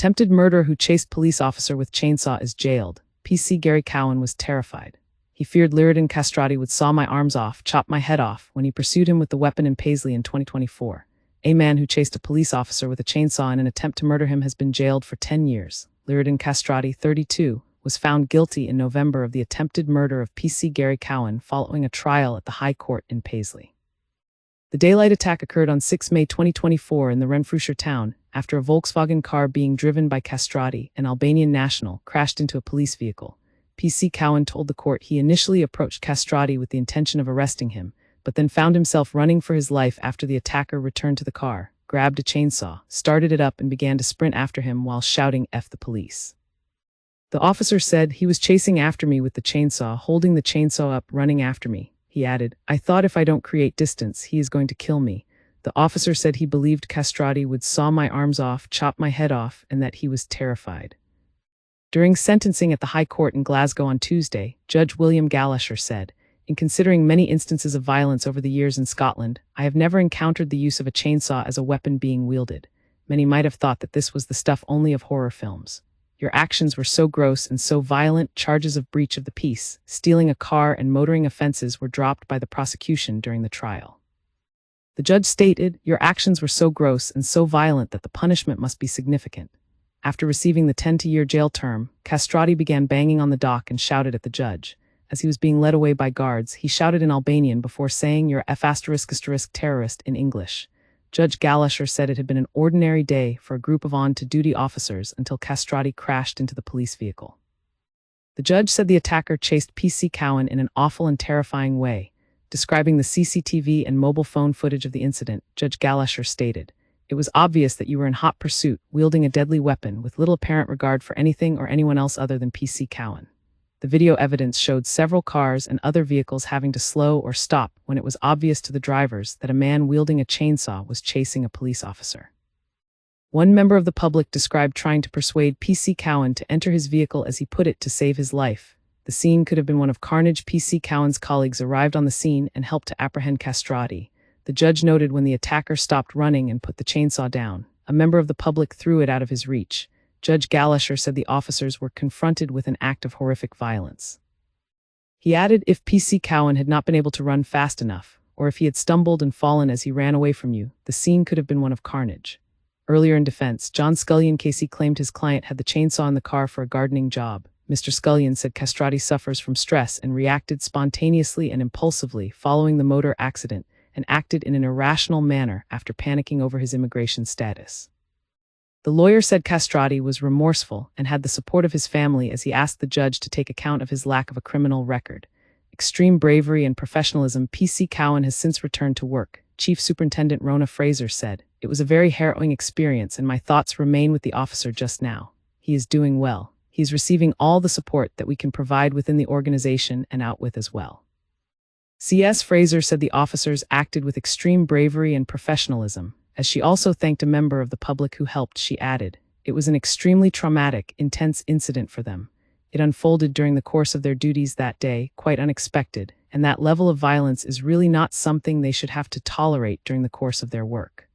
Attempted murderer who chased police officer with chainsaw is jailed. PC Gary Cowan was terrified. He feared Luridan Castrati would saw my arms off, chop my head off, when he pursued him with the weapon in Paisley in 2024. A man who chased a police officer with a chainsaw in an attempt to murder him has been jailed for 10 years. Luridan Castrati, 32, was found guilty in November of the attempted murder of PC Gary Cowan following a trial at the High Court in Paisley. The daylight attack occurred on 6 May 2024 in the Renfrewshire town after a Volkswagen car being driven by Castrati, an Albanian national, crashed into a police vehicle. PC Cowan told the court he initially approached Castrati with the intention of arresting him, but then found himself running for his life after the attacker returned to the car, grabbed a chainsaw, started it up and began to sprint after him while shouting "F the police." The officer said, "He was chasing after me with the chainsaw, holding the chainsaw up, running after me." He added, "I thought if I don't create distance, he is going to kill me." The officer said he believed Castrati would saw my arms off, chop my head off, and that he was terrified. During sentencing at the High Court in Glasgow on Tuesday, Judge William Galasher said, "In considering many instances of violence over the years in Scotland, I have never encountered the use of a chainsaw as a weapon being wielded. Many might have thought that this was the stuff only of horror films. Your actions were so gross and so violent, charges of breach of the peace, stealing a car, and motoring offenses were dropped by the prosecution during the trial." The judge stated, "Your actions were so gross and so violent that the punishment must be significant." After receiving the 10-year jail term, Castrati began banging on the dock and shouted at the judge. As he was being led away by guards, he shouted in Albanian before saying "You're F*** terrorist" in English. Judge Galasher said it had been an ordinary day for a group of on-to-duty officers until Castrati crashed into the police vehicle. The judge said the attacker chased PC Cowan in an awful and terrifying way. Describing the CCTV and mobile phone footage of the incident, Judge Galasher stated, "It was obvious that you were in hot pursuit, wielding a deadly weapon with little apparent regard for anything or anyone else other than PC Cowan." The video evidence showed several cars and other vehicles having to slow or stop when it was obvious to the drivers that a man wielding a chainsaw was chasing a police officer. One member of the public described trying to persuade PC Cowan to enter his vehicle, as he put it, to save his life. The scene could have been one of carnage. PC Cowan's colleagues arrived on the scene and helped to apprehend Castrati. The judge noted when the attacker stopped running and put the chainsaw down, a member of the public threw it out of his reach. Judge Galasher said the officers were confronted with an act of horrific violence. He added, "If PC Cowan had not been able to run fast enough, or if he had stumbled and fallen as he ran away from you, the scene could have been one of carnage." Earlier in defense, John Scullion Casey claimed his client had the chainsaw in the car for a gardening job. Mr. Scullion said Castrati suffers from stress and reacted spontaneously and impulsively following the motor accident and acted in an irrational manner after panicking over his immigration status. The lawyer said Castrati was remorseful and had the support of his family as he asked the judge to take account of his lack of a criminal record. Extreme bravery and professionalism. PC Cowan has since returned to work. Chief Superintendent Rona Fraser said, "It was a very harrowing experience and my thoughts remain with the officer just now. He is doing well. He is receiving all the support that we can provide within the organization and out with as well." CS Fraser said the officers acted with extreme bravery and professionalism. As she also thanked a member of the public who helped, she added, "It was an extremely traumatic, intense incident for them. It unfolded during the course of their duties that day, quite unexpected, and that level of violence is really not something they should have to tolerate during the course of their work."